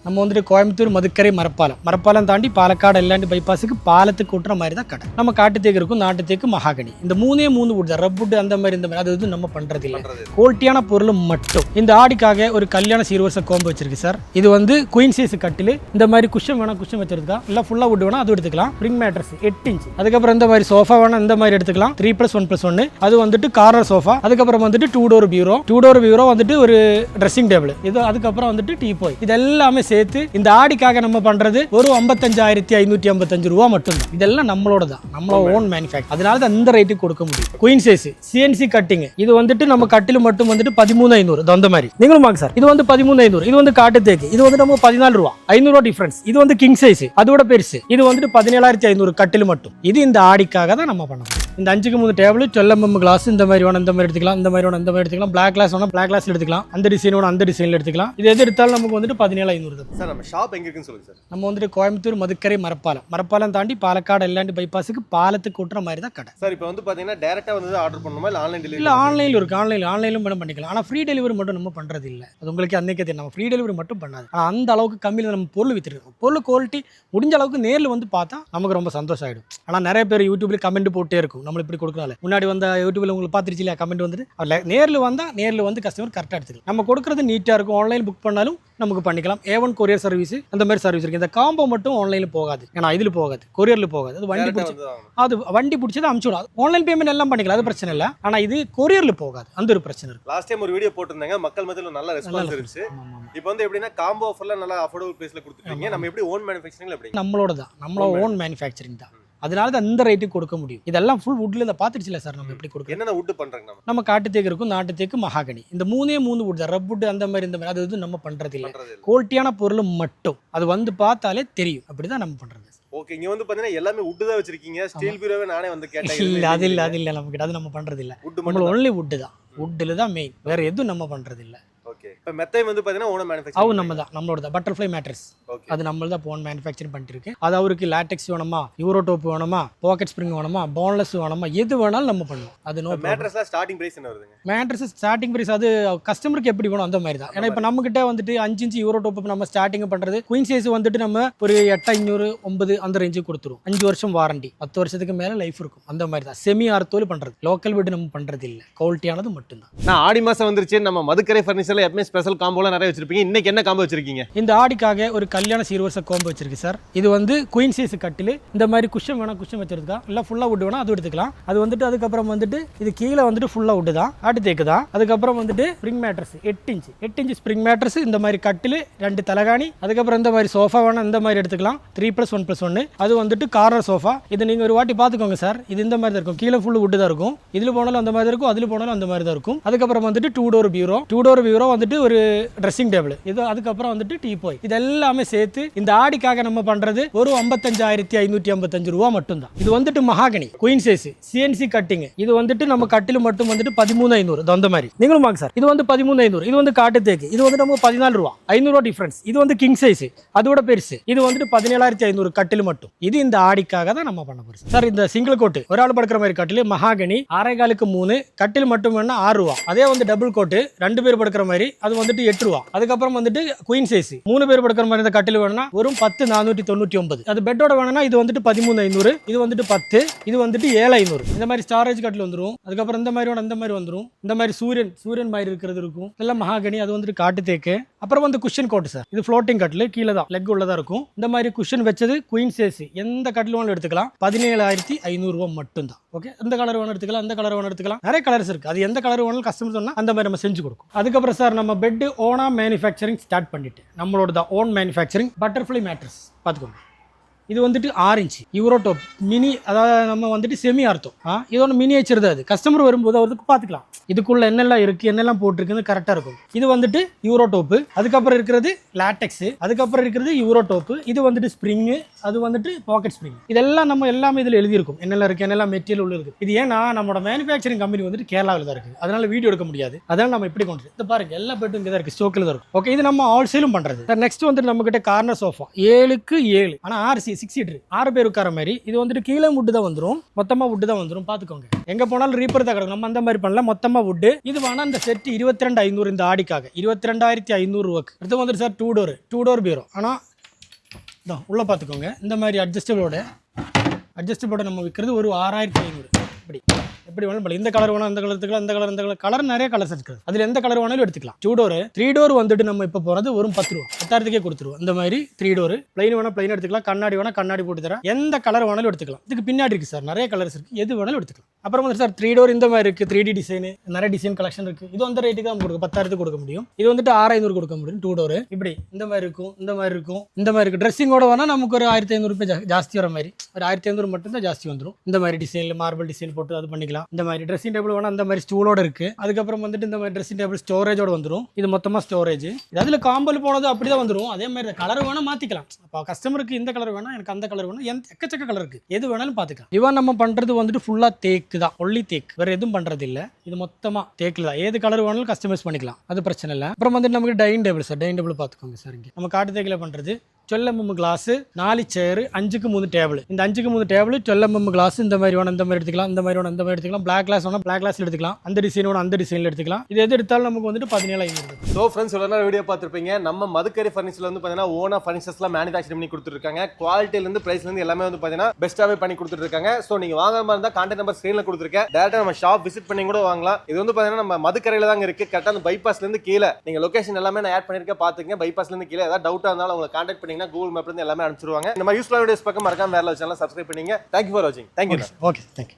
நம்ம வந்துட்டு கோயம்புத்தூர் மதுக்கரை மரப்பாலம் தாண்டி பாலக்காடு எல்லாண்டி பைபாஸுக்கு பாலத்துக்கு கூட்டுற மாதிரி தான் கடை. நம்ம காட்டு தேக்கு இருக்கும், நாட்டு தேக்கு, மகாகனி, இந்த மூணு வுட் தான். ரப்புட் அந்த மாதிரி இந்த மாதிரி அது நம்ம பண்றது இல்லை. குவாலிட்டியான பொருள் மட்டும். இந்த ஆடிக்காக ஒரு கல்யாண சீர்வரிசை கோம்பு வச்சிருக்கு சார். இது வந்து குயின் சைஸ் கட்டில். இந்த மாதிரி குஷன் வேணா குஷன் வச்சிருக்கா, இல்லை ஃபுல்லா வுட் வேணா அது எடுத்துக்கலாம். Spring mattress 8 inch. அதுக்கப்புறம் இந்த மாதிரி சோஃபா வேணா இந்த மாதிரி எடுத்துக்கலாம். 3+1+1 அது வந்துட்டு கார்னர் சோஃபா. அதுக்கப்புறம் வந்துட்டு 2 டோர் பியூரோ வந்துட்டு ஒரு ட்ரெஸ்ஸிங் டேபிள். இது அதுக்கப்புறம் வந்துட்டு டீ போய். இது எல்லாமே சேர்த்து இந்த ஆடிக்காக நம்ம பண்றது ஒரு 55,555 ரூபா மட்டும்தான். இதெல்லாம் நம்மளோட தான், நம்மளோட ஓன் மேனுஃபேக்சர். அதனால தான் இந்த ரேட்டுக்கு கொடுக்க முடியும். Queen size CNC cutting. இது வந்துட்டு நம்ம கட்டில் மட்டும் வந்துட்டு 13,500 அந்த மாதிரி. நீங்களும் வாங்க சார். இது வந்து 13,500. இது வந்து காட்டு தேக்கு. இது வந்து நம்ம 14 ரூபா, 500 ரூபா டிஃபரன்ஸ். இது வந்து கிங் சைஸ், அதோட பெருசு. இது வந்துட்டு 17,500 கட்டில் மட்டும். இது இந்த ஆடிக்காக தான் நம்ம பண்ணணும். இந்த 5x3 டேபிள் 12mm கிளாஸ். இந்த மாதிரி வேணும் இந்த மாதிரி எடுத்துக்கலாம், இந்த மாதிரி வேணும் இந்த மாதிரி எடுத்துக்கலாம். பிளாக் கிளாஸ் வேணும் பிளாக் கிளாஸ்ல எடுத்துக்கலாம், அந்த டிசைன் வேணும் அந்த டிசைன்ல எடுத்துக்கலாம். இது எது எடுத்தாலும் நமக்கு வந்துட்டு 17,500 சார். நம்ம ஷாப் எங்க இருக்குன்னு சொல்லுங்க சார். நம்ம வந்துட்டு கோயம்புத்தூர் மதுக்கரை மரப்பாலம் தாண்டி பாலக்காடு எல்லாண்டி பைபாஸுக்கு பாலத்துக்கு கூட்டுற மாதிரி தான் கடை சார். இப்போ வந்து பாத்தீங்கன்னா டைரக்டா வந்து ஆர்டர் பண்ணணுமா இல்ல ஆன்லைன் டெலிவரி? இல்ல ஆன்லைன்ல இருக்கு, ஆன்லைன்லும் பண்ணிக்கலாம். ஆனா ஃப்ரீ டெலிவரி மட்டும் நம்ம பண்றது இல்ல. அது உங்களுக்கு அன்னைக்கே தெரியும், நம்ம ஃப்ரீ டெலிவரி மட்டும் பண்ணாது. ஆனா அந்த அளவுக்கு கம்மியில நம்ம பொருள் வித்துருக்கோம். பொருள் குவாலிட்டி முடிஞ்ச அளவுக்கு நேரில் வந்து பார்த்தா நமக்கு ரொம்ப சந்தோஷம் ஆயிடும். ஆனா நிறைய பேர் யூடியூப்ல கமெண்ட் போட்டே இருக்கும், நம்ம இப்படி கொடுக்கறனால. முன்னாடி வந்த யூடியூப்ல உங்களுக்கு பார்த்துருச்சு இல்லையா கமெண்ட் வந்துட்டு, நேரில் வந்து கஸ்டமர் கரெக்டாக எடுத்துக்கலாம். நம்ம கொடுக்குறது நீட்டாக இருக்கும். ஆன்லைன் புக் பண்ணாலும் நமக்கு பண்ணிக்கலாம். A1 கொரியர் சர்வீஸ் அந்த மாதிரி சர்வீஸ் இருக்கு. இந்த காம்போ மட்டும் ஆன்லைன்ல போகாது, ஏன்னா இதில் போகாது, கொரியர்ல போகாது. அது வண்டி பிடிச்சது அனுப்பிச்சுடும். ஆன்லைன் பேமெண்ட் எல்லாம் பண்ணிக்கலாம், அது பிரச்சனை இல்லை. ஆனா இது கொரியர்ல போகாது, அந்த ஒரு பிரச்சனை இருக்கு. லாஸ்ட் டைம் ஒரு வீடியோ போட்டிருந்தாங்க, மக்கள் மத்தியில நல்ல ரெஸ்பான்ஸ் இருந்துச்சு. இப்போ வந்து எப்படின்னா காம்போ ஆஃபர்ல நல்லா அஃபோர்டபுள் பிரைஸ்ல கொடுத்துருக்கீங்க. நம்ம எப்படி ஓன் மேனுஃபேக்சரிங்ல எப்படி? நம்மளோட தான், நம்மளோட ஓன் மேனுஃபேக்சரிங் தான். அதனால தான் இந்த ரேட்டுக்கு கொடுக்க முடியும். இதெல்லாம் ஃபுல் வுட்ல இதை பார்த்துருச்சுல சார். நம்ம எப்படி கொடுக்க என்னென்ன வுட் பண்றாங்க? நம்ம காட்டு தேக்கு இருக்கும், நாட்டு தேக்கு, மகாகனி, இந்த மூணு வுட் தான். ரப்புட் அந்த மாதிரி இந்த மாதிரி அது நம்ம பண்றது இல்லை. குவாலிட்டியான பொருள் மட்டும். அது வந்து பார்த்தாலே தெரியும், அப்படிதான் நம்ம பண்றது. ஓகே, இங்க வந்து பாத்தீங்கன்னா எல்லாமே வுட் தான் வச்சிருக்கீங்க. ஸ்டீல் பீரோவே நானே வந்து கேட்டேன். இல்ல அது இல்ல நம்ம கிட்ட அது நம்ம பண்றது இல்ல. நம்ம ஒன்லி வுட் தான். வுட்ல தான் மெயின், வேற எதுவும் நம்ம பண்றது இல்ல. ஓகே, இப்போ மெத்தை வந்து பாத்தீங்கன்னா ஓன் மேனுஃபேக்சரிங் நம்ம தான், நம்மளோட தான். பட்டர்ஃப்ளை மேட்ரஸ் அது நம்மள தான் ஓன் மேனுஃபேக்சரிங் பண்ணிட்டு இருக்கு. அது அவருக்கு லாட்டெக்ஸ் வேணுமா, யூரோ டோப் வேணுமா, பாக்கெட் ஸ்ப்ரிங் வேணுமா, போன்லெஸ் வேணுமா, எது வேணாலும் நம்ம பண்ணுவோம். அது நோ. மேட்ரஸ்ல ஸ்டார்டிங் பிரைஸ் என்ன வருதுங்க? மேட்ரஸ் ஸ்டார்டிங் பிரைஸ் அது கஸ்டமருக்கு எப்படி வேணும் அந்த மாதிரி தான். ஏன்னா இப்போ நம்ம கிட்ட வந்துட்டு 5 இன்ச் யூரோ டோப் நம்ம ஸ்டார்டிங் பண்றது. குயின் சைஸ் வந்துட்டு நம்ம ஒரு 8,500 9 அந்த ரேஞ்சுக்கு கொடுத்துரும். 5 வருஷம் வாரண்டி, 10 வருஷத்துக்கு மேல லைஃப் இருக்கும். அந்த மாதிரி தான் செமி ஆர்த்தோல் பண்றது. லோக்கல் வீடு நம்ம பண்றது இல்ல, குவாலிட்டியானது மட்டும் தான். நான் ஆடி மாசம் வந்துருச்சு. நம்ம மதுக்கரை ஃபர்னிச்சர்ல எப்பவுமே ஸ்பெஷல் காம்போலாம் நிறைய வச்சிருப்பீங்க. இன்னைக்கு என்ன காம்போ வச்சிருக்கீங்க? இந்த ஆடிக்காக ஒரு கல்யாண சீர்வரிசை கோம்பு வச்சிருக்கு சார். இது வந்து குயின் சைஸ் கட்டில். இந்த மாதிரி குஷன் வேணா குஷன் வச்சிருக்கா, இல்ல ஃபுல்லா வுட் வேணா அது எடுத்துக்கலாம். அது வந்துட்டு அதுக்கப்புறம் வந்துட்டு இது கீழே வந்துட்டு ஃபுல்லா வுட் தான், ஆட்டு தேக்கு தான். அதுக்கப்புறம் வந்துட்டு spring mattress 8 inch spring mattress. இந்த மாதிரி கட்டில் 2 தலகாணி. அதுக்கப்புறம் இந்த மாதிரி சோஃபா வேணா இந்த மாதிரி எடுத்துக்கலாம். 3+1+1 அது வந்துட்டு கார்னர் சோஃபா. இது நீங்க ஒரு வாட்டி பாத்துக்கோங்க சார். இது இந்த மாதிரி தான் இருக்கும், கீழே ஃபுல் வுட் தான் இருக்கும். இதுல போனாலும் அந்த மாதிரி இருக்கும், அதுல போனாலும் அந்த மாதிரி தான் இருக்கும். அதுக்கப்புறம் வந்துட்டு 2 டோர் பியூரோ வந்துட்டு ஒரு ட்ரெஸ்ஸிங் டேபிள். இது அதுக்கப்புறம் வந்துட்டு டீ போய். இது எல்லாமே சேர்த்து இந்த ஆடிக்காக நம்ம பண்றது ஒரு 55,555 ரூபா மட்டும்தான். இது வந்துட்டு மகாகனி குயின் சைஸ் சிஎன்சி கட்டிங். இது வந்துட்டு நம்ம கட்டில் மட்டும் வந்துட்டு 13,500 அந்த மாதிரி. நீங்களும் வாங்க சார். இது வந்து 13,500. இது வந்து காட்டு தேக்கு. இது வந்து நம்ம 14 ரூபா, 500 ரூபா டிஃபரன்ஸ். இது வந்து கிங் சைஸ், அதோட பெருசு. இது வந்துட்டு 17,500 கட்டில் மட்டும். இது இந்த ஆடிக்காக தான் நம்ம பண்ண போறோம் சார். இந்த சிங்கிள் கோட்டு ஒரு ஆள் படுக்கிற மாதிரி கட்டில் மகாகனி 6.25க்கு 3 கட்டில் மட்டும் வேணா 6 ரூபா. அதே வந்து டபுள் கோட்டு 2 பேர் படுக்கிற மாதிரி அது வந்துட்டு 8 ரூபா. அதுக்கப்புறம் வந்துட்டு குயின் சைஸ் 3 பேர் படுக்கிற மாதிரி இந்த கட்டில் வேணும்னா வெறும் 10,499. அது பெட்டோட வேணும்னா இது வந்துட்டு 13,500. இது வந்துட்டு 10. இது வந்துட்டு 7,500. இந்த மாதிரி ஸ்டாரேஜ் கட்டில் வந்துடும். அதுக்கப்புறம் இந்த மாதிரி அந்த மாதிரி வந்துடும். இந்த மாதிரி சூரியன் மாதிரி இருக்கிறது இருக்கும். இதெல்லாம் மகாகனி, அது வந்துட்டு காட்டு தேக்கு. அப்புறம் வந்து குஷன் கோட் சார். இது ஃப்ளோட்டிங் கட்டில், கீழே தான் லெக் உள்ளதா இருக்கும். இந்த மாதிரி குஷன் வச்சது குயின் சைஸ். எந்த கட்டில் வேணும் எடுத்துக்கலாம். 17,500 ரூபா மட்டும் தான். ஓகே, இந்த கலர் வேணும் எடுத்துக்கலாம், இந்த கலர் வேணும் எடுத்துக்கலாம். நிறைய கலர்ஸ் இருக்கு. அது எந்த கலர் வேணும் கஸ்டமர் சொன்னா அந்த மாதிரி நம்ம செஞ்சு கொடுக்கும். அதுக்கப்புறம் சார் நம்ம பெட் ஓனா மேனுஃபேக்சரிங் ஸ்டார்ட் பண்ணிட்டு நம்மளோட தான் ஓன் மேனுஃபேக்சரிங். பட்டர்ஃப்ளை மேட்ரஸ் பார்த்துக்கோங்க. இது வந்துட்டு 6 இன்ச் யூரோ டோப் மினி. அதாவது நம்ம வந்துட்டு செமி அர்த்தம். இதோட மினியேச்சர் தான். அது கஸ்டமர் வரும்போது அவருக்கு பார்த்துக்கலாம் இதுக்குள்ள என்னெல்லாம் இருக்கு, என்னெல்லாம் போட்டிருக்குன்னு கரெக்டாக இருக்கும். இது வந்துட்டு யூரோ டோப்பு. அதுக்கப்புறம் இருக்கிறது லாட்டெக்ஸ். அதுக்கப்புறம் இருக்கிறது யூரோ டோப்பு. இது வந்துட்டு ஸ்ப்ரிங்கு. அது வந்துட்டு பாக்கெட் ஸ்ப்ரிங். இதெல்லாம் நம்ம எல்லாமே இதில் எழுதியிருக்கும், என்னெல்லாம் இருக்கு, என்னெல்லாம் மெட்டீரியல் உள்ள இருக்கு. இது ஏன்னா நம்மளோட மேனுஃபேக்சரிங் கம்பெனி வந்துட்டு கேரளாவில் தான் இருக்கு. அதனால வீடியோ எடுக்க முடியாது. அதனால நம்ம இப்படி கொண்டு இது பாருங்க, எல்லா பெட்டும் இங்கே தான் இருக்கு, ஸ்டோக்கில் தான் இருக்கும். ஓகே, இது நம்ம ஆல் சேலும் பண்றது. நெக்ஸ்ட் வந்துட்டு நம்ம கிட்ட கார்னர் சோஃபா 7க்கு 7. ஆனால் RC சிக்ஸ் சீட்டர் 6 பேர் உட்கார மாதிரி. இது வந்துட்டு கீழே வுட்டு தான் வந்துடும், மொத்தமாக வுட்டு தான் வந்துடும். பார்த்துக்கோங்க, எங்கே போனாலும் ரீப்பர் தான் கிடக்கும். நம்ம அந்த மாதிரி பண்ணல, மொத்தமாக வுட்டு. இது வேணா இந்த செட் 22,500 இந்த ஆடிக்காக 22,500 ரூபாய்க்கு. அடுத்து வந்துட்டு சார் டூ டோர் பீரோ. ஆனால் இதான் உள்ளே பார்த்துக்கோங்க, இந்த மாதிரி அட்ஜஸ்டபிளோட நம்ம விற்கிறது ஒரு 6,500. இப்படி எப்படி வேணாலும் பண்ணலாம். இந்த கலர் வேணும், அந்த கலர் எடுத்துக்கலாம், இந்த கலர் கலர் நிறைய கலர்ஸ் இருக்குது. அதில் எந்த கலர் வேணாலும் எடுத்துக்கலாம். 2 டோர் 3 டோர் வந்துட்டு நம்ம இப்போ போகிறது ஒரு 10 ரூபா 10,000க்கே கொடுத்துருவோம். இந்த மாதிரி 3 டோர் பிளைன் வேணா பிளைன் எடுத்துக்கலாம், கண்ணாடி வேணா கண்ணாடி போட்டு தரேன். எந்த கலர் வேணாலும் எடுத்துக்கலாம். இதுக்கு பின்னாடி இருக்குது சார் நிறைய கலர்ஸ் இருக்குது, எது வேணாலும் எடுத்துக்கலாம். அப்புறம் வந்து சார் 3 டோர் இந்த மாதிரி இருக்குது, 3D டிசைன், நிறைய டிசைன் கலெக்ஷன் இருக்குது. இது அந்த ரேட்டுக்கு நம்ம கொடுக்கும், 10,000க்கு கொடுக்க முடியும். இது வந்துட்டு 6,500 கொடுக்க முடியும். 2 டோர் இப்படி இந்த மாதிரி இருக்கும், இந்த மாதிரி இருக்குது. ட்ரெஸ்ஸிங்கோட வேணா நமக்கு ஒரு 1,500 ரூபாய் ஜாஸ்தி வர மாதிரி, ஒரு 1,500 மட்டும் தான் ஜாஸ்தி வந்துடும். இந்த மாதிரி டிசைனில் மார்பிள் டிசைன் போட்டு அது பண்ணிக்கலாம். இந்த மாதிரி ட்ரெஸ்ஸிங் டேபிள் வேணா அந்த மாதிரி ஸ்டூலோட இருக்கு. அதுக்கப்புறம் வந்துட்டு இந்த மாதிரி ட்ரெஸ்ஸிங் டேபிள் ஸ்டோரேஜோட வந்துடும். இது மொத்தமாக ஸ்டோரேஜ். அதில் காம்பல் போனது அப்படி தான் வந்துடும். அதே மாதிரி கலர் வேணா மாற்றிக்கலாம். அப்போ கஸ்டமருக்கு இந்த கலர் வேணா, எனக்கு அந்த கலர் வேணும், எக்கச்சக்க கலர் இருக்குது, எது வேணாலும் பார்த்துக்கலாம். இவன் நம்ம பண்ணுறது வந்துட்டு ஃபுல்லாக தேக்கு தான், ஒன்லி தேக்கு, வேறு எதுவும் பண்ணுறது இல்லை. இது மொத்தமாக தேக்கில் தான், ஏது கலர் வேணாலும் கஸ்டமைஸ் பண்ணிக்கலாம், அது பிரச்சனை இல்லை. அப்புறம் வந்துட்டு நமக்கு dining table sir, dining table பார்த்துக்கோங்க சார். இங்கே நம்ம காட்டு தேக்கில் பண்ணுறது 12 mm கிளாஸ், 4 சேர், 5க்கு 3 டேபிள். இந்த 5க்கு 3 டேபிள் 12 mm கிளாஸ். இந்த மாதிரி வேணும் இந்த மாதிரி எடுத்துக்கலாம், இந்த மாதிரி வேணும் இந்த மாதிரி எடுத்துக்கலாம். பிளாக் கிளாஸ் வேணும் பிளாக் கிளாஸ் எடுத்துக்கலாம், அந்த டிசைன் வேணும் அந்த டிசைனில் எடுத்துக்கலாம். இது எது எடுத்தாலும் நமக்கு வந்துட்டு 17,500. ஸோ ஃப்ரெண்ட்ஸ், இவ்வளோ நேரம் வீடியோ பார்த்துருப்பீங்க. நம்ம மதுக்கரை ஃபர்னிச்சர்ல வந்து பார்த்தீங்கன்னா ஓனா ஃபர்னிச்சர்ஸ்லாம் மேனுஃபேக்சர் பண்ணி கொடுத்துருக்காங்க. குவாலிட்டிலேருந்து ப்ரைஸ்லேருந்து எல்லாமே வந்து பார்த்தீங்கன்னா பெஸ்ட்டாகவே பண்ணி கொடுத்துருக்காங்க. ஸோ நீங்கள் வாங்குற மாதிரி இருந்தால் கான்டாக்ட் நம்பர் ஸ்க்ரீனில் கொடுத்துருக்கேன். டேரக்டாக நம்ம ஷாப் விசிட் பண்ணி கூட வாங்கலாம். இது வந்து பார்த்தீங்கன்னா நம்ம மதுக்கரையில் தாங்க இருக்குது. கரெக்டாக அந்த பைபாஸ்லேருந்து கீழே நீங்கள் லொகேஷன் எல்லாமே நான் ஆட் பண்ணியிருக்கேன், பார்த்துங்க. பைபாஸ்லேருந்து கீழே ஏதாவது டவுட்டாக இருந்தாலும் உங்களை கான்டாக்ட் பண்ணிங்கன்னா கூகுள் மேப்லேருந்து எல்லாமே அனுப்பிச்சிருவாங்க. இந்த மாதிரி யூஸ்ஃபுல்லான வீடியோஸ் பக்கம் மறக்காம வேற சேனல் சப்ஸ்கிரைப் பண்ணீங்க. தேங்க்யூ ஃபார் வாட்சிங். தேங்க்யூ. Okay, thank you.